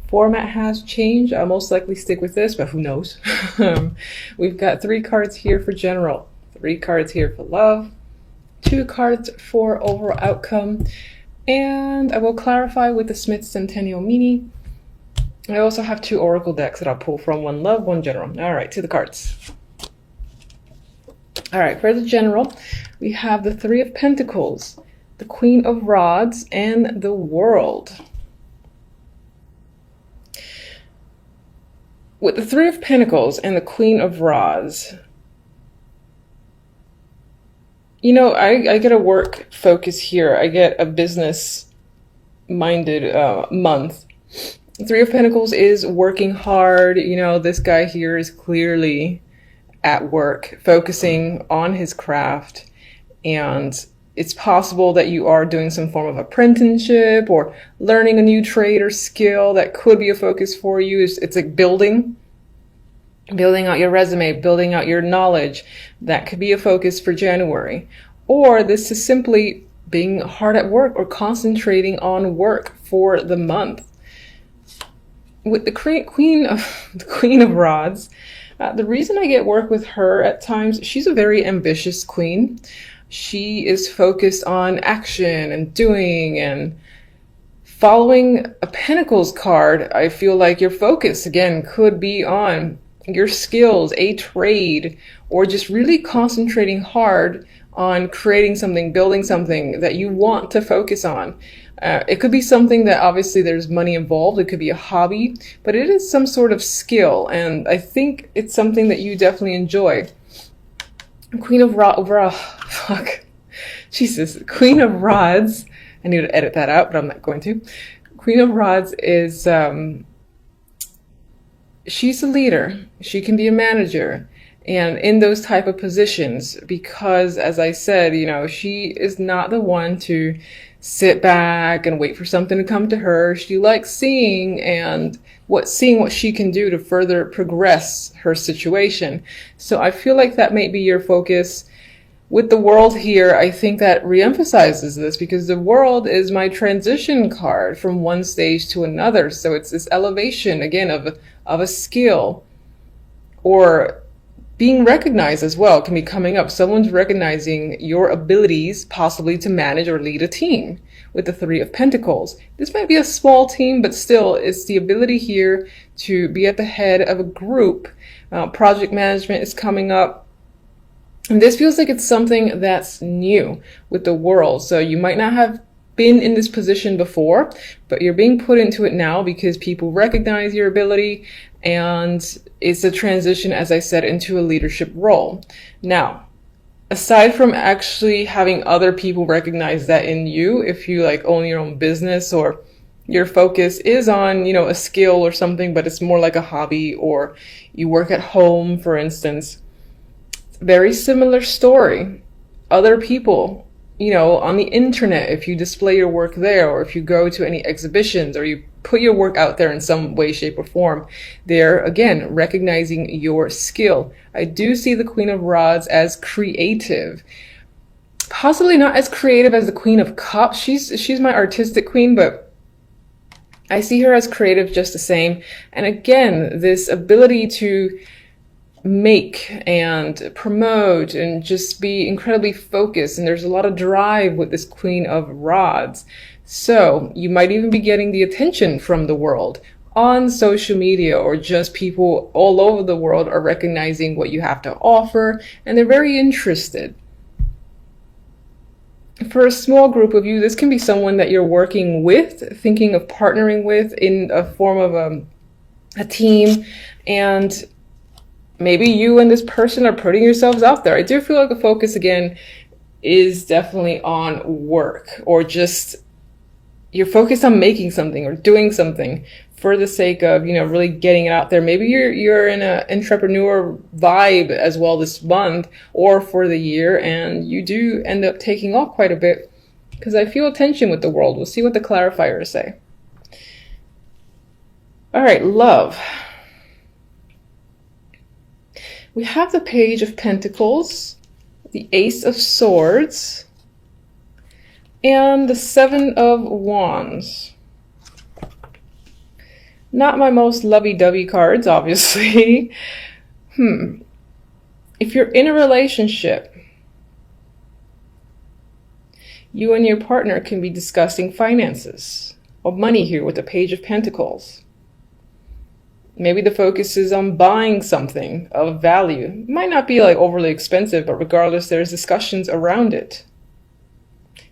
format has changed. I'll most likely stick with this, but who knows? We've got 3 cards here for general, 3 cards here for love, 2 cards for overall outcome, and I will clarify with the Smith Centennial Mini. I also have 2 oracle decks that I'll pull from, 1 love, 1 general. All right, to the cards. All right, for the general, we have the 3 of Pentacles, the Queen of Rods, and the World. With the 3 of Pentacles and the Queen of Rods, you know, I get a work focus here. I get a business-minded month. 3 of Pentacles is working hard. You know, this guy here is clearly at work, focusing on his craft, and it's possible that you are doing some form of apprenticeship or learning a new trade or skill that could be a focus for you. It's like building out your resume, building out your knowledge. That could be a focus for January. Or this is simply being hard at work or concentrating on work for the month. With the Queen of Rods, the reason I get work with her at times, she's a very ambitious queen. She is focused on action and doing and following a Pentacles card. I feel like your focus, again, could be on your skills, a trade, or just really concentrating hard on creating something, building something that you want to focus on. It could be something that obviously there's money involved. It could be a hobby, but it is some sort of skill. And I think it's something that you definitely enjoy. Queen of Queen of Rods. I need to edit that out, but I'm not going to. Queen of Rods is, she's a leader. She can be a manager. And in those type of positions, because as I said, you know, she is not the one to sit back and wait for something to come to her. She likes seeing what she can do to further progress her situation. So I feel like that may be your focus. With the World here, I think that reemphasizes this, because the World is my transition card from one stage to another. So it's this elevation again of a skill, or being recognized as well can be coming up. Someone's recognizing your abilities possibly to manage or lead a team with the 3 of Pentacles. This might be a small team, but still it's the ability here to be at the head of a group. Project management is coming up. And this feels like it's something that's new with the World. So you might not have been in this position before, but you're being put into it now because people recognize your ability, and it's a transition, as I said, into a leadership role. Now, aside from actually having other people recognize that in you, if you like own your own business or your focus is on, you know, a skill or something, but it's more like a hobby, or you work at home, for instance, very similar story. Other people, you know, on the internet, if you display your work there, or if you go to any exhibitions, or you put your work out there in some way, shape, or form, they're, again, recognizing your skill. I do see the Queen of Rods as creative. Possibly not as creative as the Queen of Cups. She's my artistic queen, but I see her as creative just the same. And again, this ability to make and promote and just be incredibly focused, and there's a lot of drive with this Queen of Rods. So you might even be getting the attention from the world on social media, or just people all over the world are recognizing what you have to offer, and they're very interested. For a small group of you, this can be someone that you're working with, thinking of partnering with in a form of a team, and maybe you and this person are putting yourselves out there. I do feel like the focus, again, is definitely on work, or just you're focused on making something or doing something for the sake of, you know, really getting it out there. Maybe you're in an entrepreneur vibe as well this month or for the year, and you do end up taking off quite a bit, because I feel tension with the World. We'll see what the clarifiers say. All right, love. We have the Page of Pentacles, the Ace of Swords, and the 7 of Wands. Not my most lovey-dovey cards, obviously. If you're in a relationship, you and your partner can be discussing finances or money here with the Page of Pentacles. Maybe the focus is on buying something of value. It might not be like overly expensive, but regardless, there's discussions around it.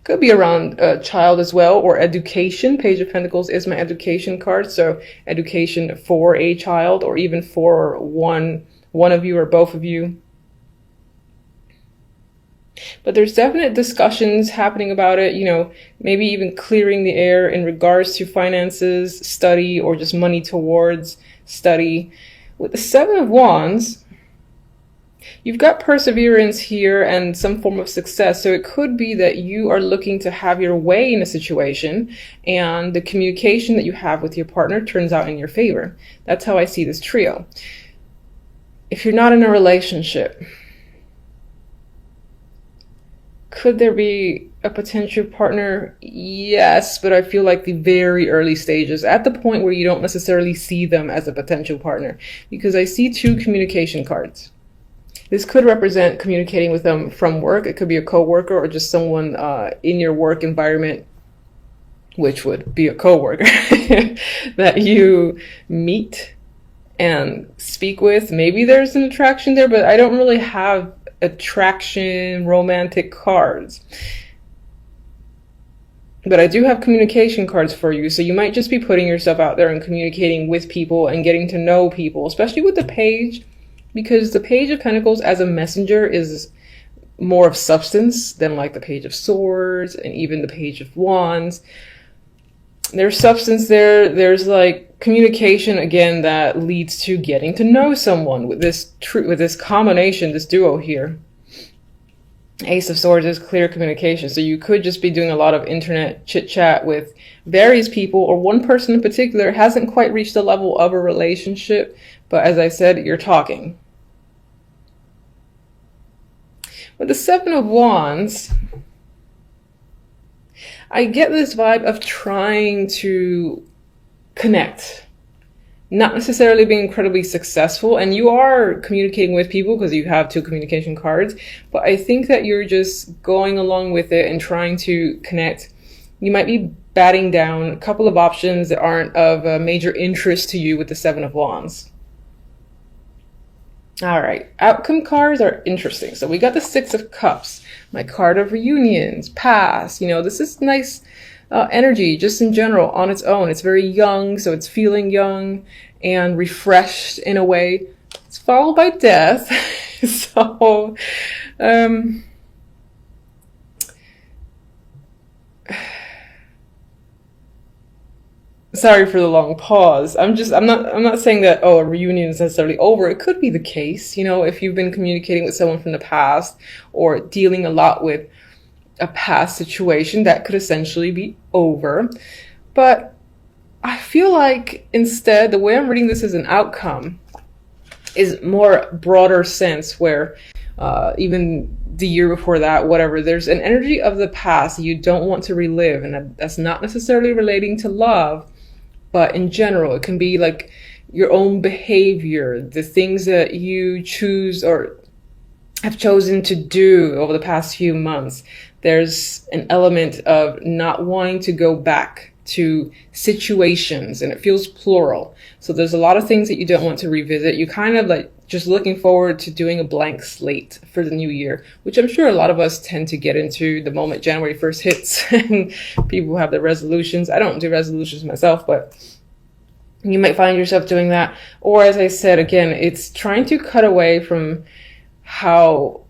Could be around a child as well, or education. Page of Pentacles is my education card, so education for a child, or even for one of you or both of you. But there's definite discussions happening about it, maybe even clearing the air in regards to finances, study, or just money towards study. With the Seven of Wands, you've got perseverance here and some form of success. So it could be that you are looking to have your way in a situation, and the communication that you have with your partner turns out in your favor. That's how I see this trio. If you're not in a relationship, could there be a potential partner? Yes, but I feel like the very early stages, at the point where you don't necessarily see them as a potential partner, because I see two communication cards. This could represent communicating with them from work. It could be a coworker or just someone in your work environment, which would be a coworker that you meet and speak with. Maybe there's an attraction there, but I don't really have attraction romantic cards. But I do have communication cards for you, so you might just be putting yourself out there and communicating with people and getting to know people, especially with the Page, because the Page of Pentacles as a messenger is more of substance than like the Page of Swords and even the Page of Wands. There's substance there. There's like communication again that leads to getting to know someone with this combination, this duo here. Ace of Swords is clear communication. So you could just be doing a lot of internet chit chat with various people, or one person in particular hasn't quite reached the level of a relationship, but as I said, you're talking. With the Seven of Wands, I get this vibe of trying to connect, not necessarily being incredibly successful. And you are communicating with people because you have two communication cards, but I think that you're just going along with it and trying to connect. You might be batting down a couple of options that aren't of major interest to you with the Seven of Wands. All right, outcome cards are interesting. So we got the Six of Cups, my card of reunions, past. This is nice energy just in general on its own. It's very young, so it's feeling young and refreshed in a way. It's followed by death. So, sorry for the long pause. I'm not saying that, a reunion is necessarily over. It could be the case, if you've been communicating with someone from the past or dealing a lot with a past situation, that could essentially be over. But I feel like instead, the way I'm reading this as an outcome is more broader sense, where even the year before that, whatever, there's an energy of the past you don't want to relive. And that's not necessarily relating to love, but in general, it can be like your own behavior, the things that you choose or have chosen to do over the past few months. There's an element of not wanting to go back to situations, and it feels plural. So there's a lot of things that you don't want to revisit. You kind of like just looking forward to doing a blank slate for the new year, which I'm sure a lot of us tend to get into the moment January 1st hits and people have their resolutions. I don't do resolutions myself, but you might find yourself doing that. Or as I said, again, it's trying to cut away from how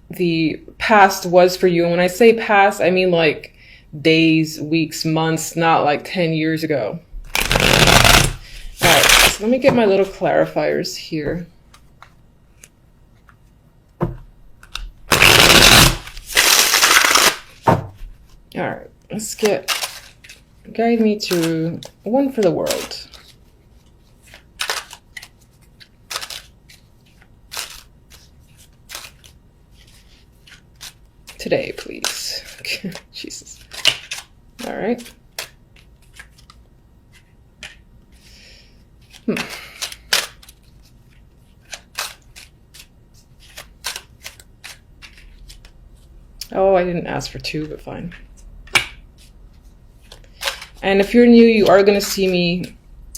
the past was for you. And when I say past, I mean like days, weeks, months, not like 10 years ago. All right, so let me get my little clarifiers here. All right, let's guide me to one for the world. Today, please. Jesus. All right. Oh, I didn't ask for two, but fine. And if you're new, you are going to see me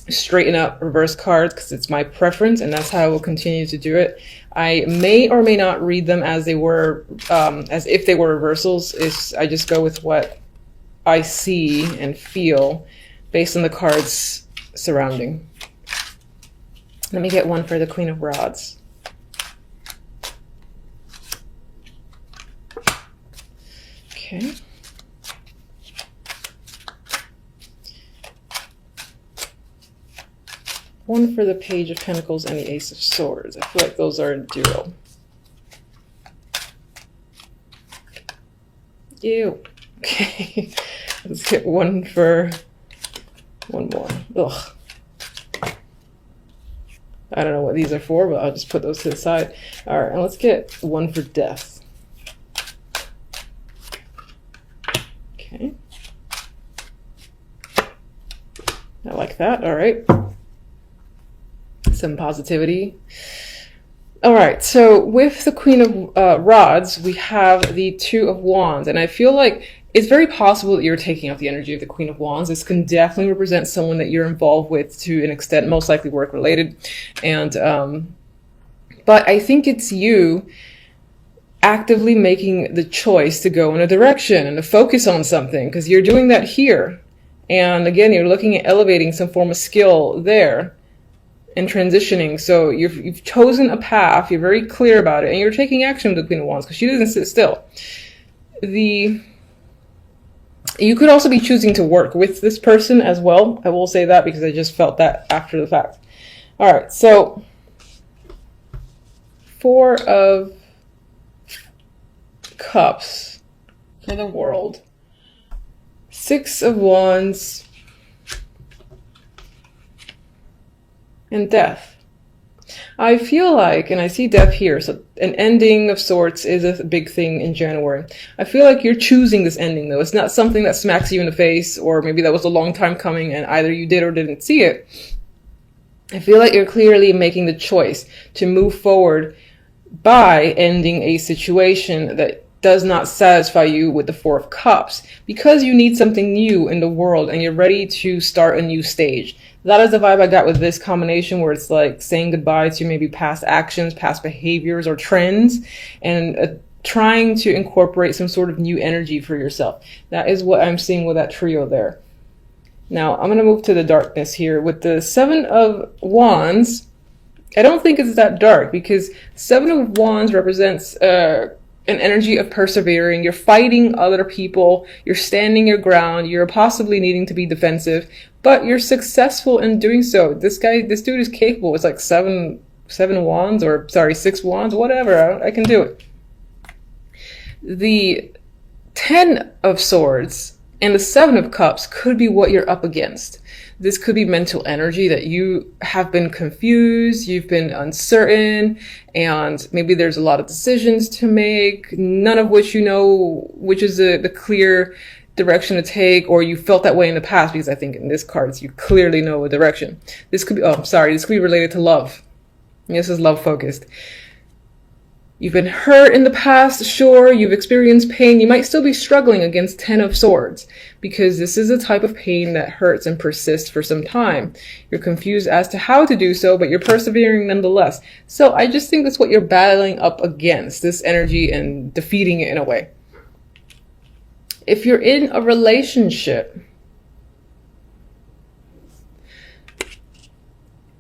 straighten up reverse cards because it's my preference, and that's how I will continue to do it. I may or may not read them as they were, as if they were reversals. I just go with what I see and feel based on the cards surrounding. Let me get one for the Queen of Rods. Okay. One for the Page of Pentacles and the Ace of Swords. I feel like those are a duo. Ew. Okay. Let's get one for one more. Ugh. I don't know what these are for, but I'll just put those to the side. All right, and let's get one for Death. Okay. I like that. All right. Some positivity. All right, so with the Queen of Rods, we have the Two of Wands, and I feel like it's very possible that you're taking up the energy of the Queen of Wands. This can definitely represent someone that you're involved with to an extent, most likely work related. And but I think it's you actively making the choice to go in a direction and to focus on something, because you're doing that here. And again, you're looking at elevating some form of skill there and transitioning. So you've chosen a path, you're very clear about it, and you're taking action with the Queen of Wands because she doesn't sit still. You could also be choosing to work with this person as well. I will say that because I just felt that after the fact. All right, so Four of Cups for the World. Six of Wands and Death. I feel like, and I see Death here, so an ending of sorts is a big thing in January. I feel like you're choosing this ending, though. It's not something that smacks you in the face, or maybe that was a long time coming and either you did or didn't see it. I feel like you're clearly making the choice to move forward by ending a situation that does not satisfy you with the Four of Cups, because you need something new in the world and you're ready to start a new stage. That is the vibe I got with this combination, where it's like saying goodbye to maybe past actions, past behaviors or trends, and trying to incorporate some sort of new energy for yourself. That is what I'm seeing with that trio there. Now, I'm going to move to the darkness here. With the Seven of Wands, I don't think it's that dark, because Seven of Wands represents an energy of persevering. You're fighting other people, you're standing your ground, you're possibly needing to be defensive, but you're successful in doing so. This dude is capable. It's like seven wands, or sorry, 6 wands, whatever. I can do it. The 10 of Swords and the 7 of Cups could be what you're up against. This could be mental energy that you have been confused, you've been uncertain, and maybe there's a lot of decisions to make, none of which you know which is the clear direction to take, or you felt that way in the past, because I think in this cards you clearly know a direction. This could be, this could be related to love. This is love focused. You've been hurt in the past, sure, you've experienced pain. You might still be struggling against 10 of Swords, because this is a type of pain that hurts and persists for some time. You're confused as to how to do so, but you're persevering nonetheless. So I just think that's what you're battling up against, this energy, and defeating it in a way. If you're in a relationship,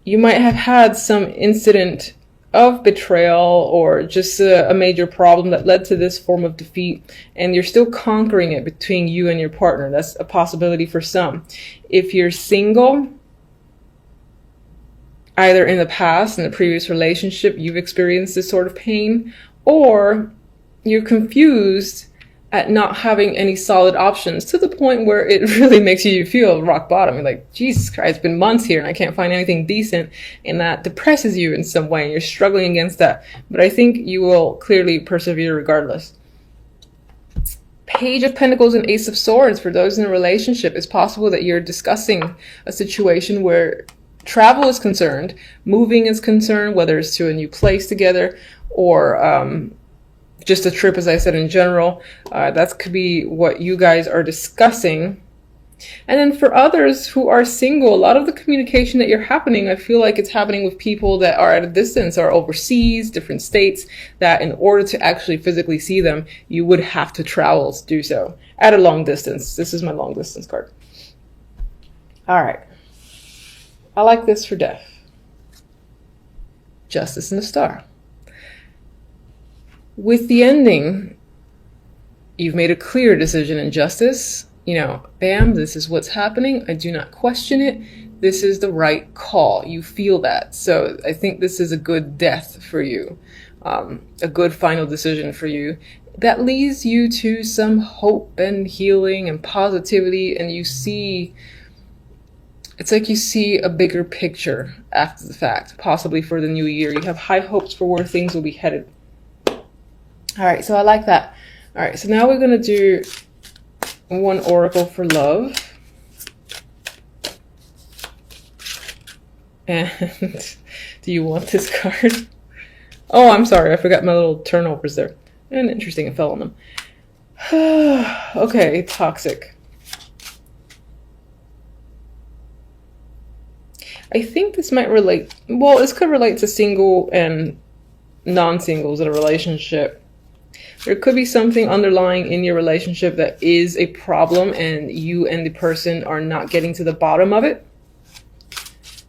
you might have had some incident of betrayal, or just a major problem that led to this form of defeat, and you're still conquering it between you and your partner. That's a possibility for some. If you're single, either in the past, in a previous relationship, you've experienced this sort of pain, or you're confused at not having any solid options, to the point where it really makes you feel rock bottom. You're like, Jesus Christ, it's been months here and I can't find anything decent, and that depresses you in some way and you're struggling against that. But I think you will clearly persevere regardless. Page of Pentacles and Ace of Swords, for those in a relationship, it's possible that you're discussing a situation where travel is concerned, moving is concerned, whether it's to a new place together or just a trip, as I said, in general. That could be what you guys are discussing. And then for others who are single, a lot of the communication that you're happening, I feel like it's happening with people that are at a distance or overseas, different states, that in order to actually physically see them, you would have to travel to do so at a long distance. This is my long distance card. All right. I like this for death. Justice and the Star. With the ending, you've made a clear decision in justice. You know, bam, this is what's happening. I do not question it. This is the right call. You feel that. So I think this is a good death for you, a good final decision for you that leads you to some hope and healing and positivity. And you see, it's like you see a bigger picture after the fact, possibly for the new year. You have high hopes for where things will be headed. All right, so I like that. All right, so now we're going to do one oracle for love. And do you want this card? Oh, I'm sorry. I forgot my little turnovers there. And interesting, it fell on them. Okay, toxic. I think this might relate. Well, this could relate to single and non-singles in a relationship. There could be something underlying in your relationship that is a problem and you and the person are not getting to the bottom of it.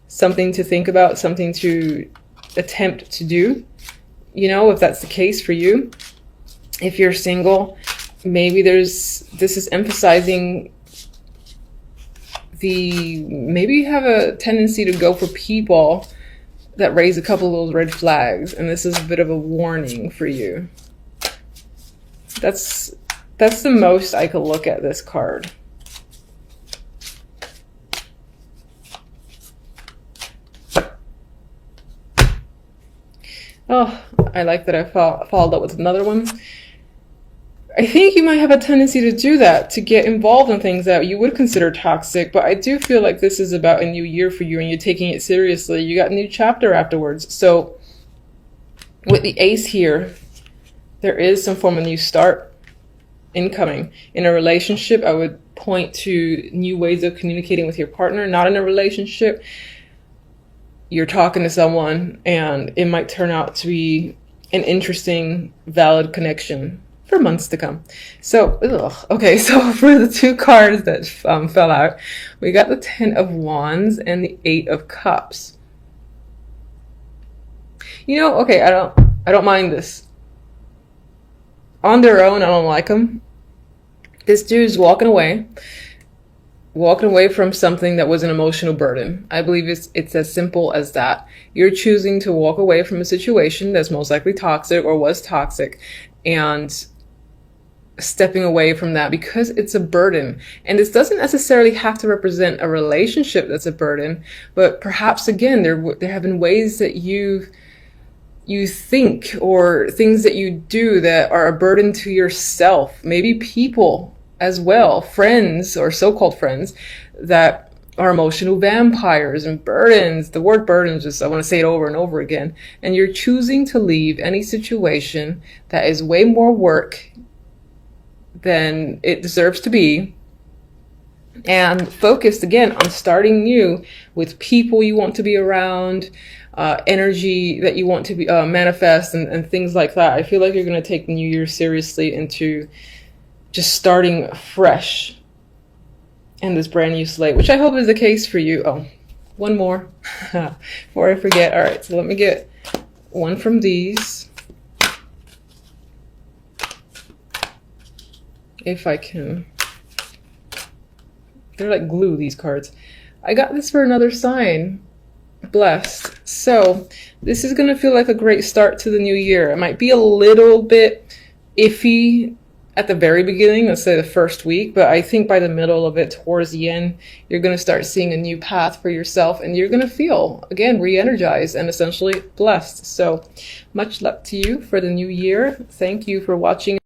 Something to think about, something to attempt to do. You know, if that's the case for you. If you're single, maybe this is emphasizing maybe you have a tendency to go for people that raise a couple of those red flags, and this is a bit of a warning for you. That's the most I could look at this card. Oh, I like that I followed up with another one. I think you might have a tendency to do that, to get involved in things that you would consider toxic, but I do feel like this is about a new year for you and you're taking it seriously. You got a new chapter afterwards. So with the ace here, there is some form of new start incoming. In a relationship, I would point to new ways of communicating with your partner. Not in a relationship, you're talking to someone and it might turn out to be an interesting, valid connection for months to come. So, okay, so for the two cards that fell out, we got the 10 of Wands and the 8 of Cups. You know, okay, I don't mind this. On their own, I don't like them. This dude's walking away from something that was an emotional burden. I believe it's as simple as that. You're choosing to walk away from a situation that's most likely toxic or was toxic, and stepping away from that because it's a burden. And this doesn't necessarily have to represent a relationship that's a burden, but perhaps again there have been ways that you think or things that you do that are a burden to yourself. Maybe people as well, friends or so-called friends that are emotional vampires and burdens. The word burden, just I want to say it over and over again. And you're choosing to leave any situation that is way more work than it deserves to be, and focused again on starting new with people you want to be around, energy that you want to be manifest, and things like that. I feel like you're going to take the new year seriously into just starting fresh in this brand new slate, which I hope is the case for you. Oh, one more before I forget. All right, so let me get one from these. If I can. They're like glue, these cards. I got this for another sign. Blessed. So this is going to feel like a great start to the new year. It might be a little bit iffy at the very beginning, let's say the first week, but I think by the middle of it, towards the end, you're going to start seeing a new path for yourself, and you're going to feel, again, re-energized and essentially blessed. So much luck to you for the new year. Thank you for watching.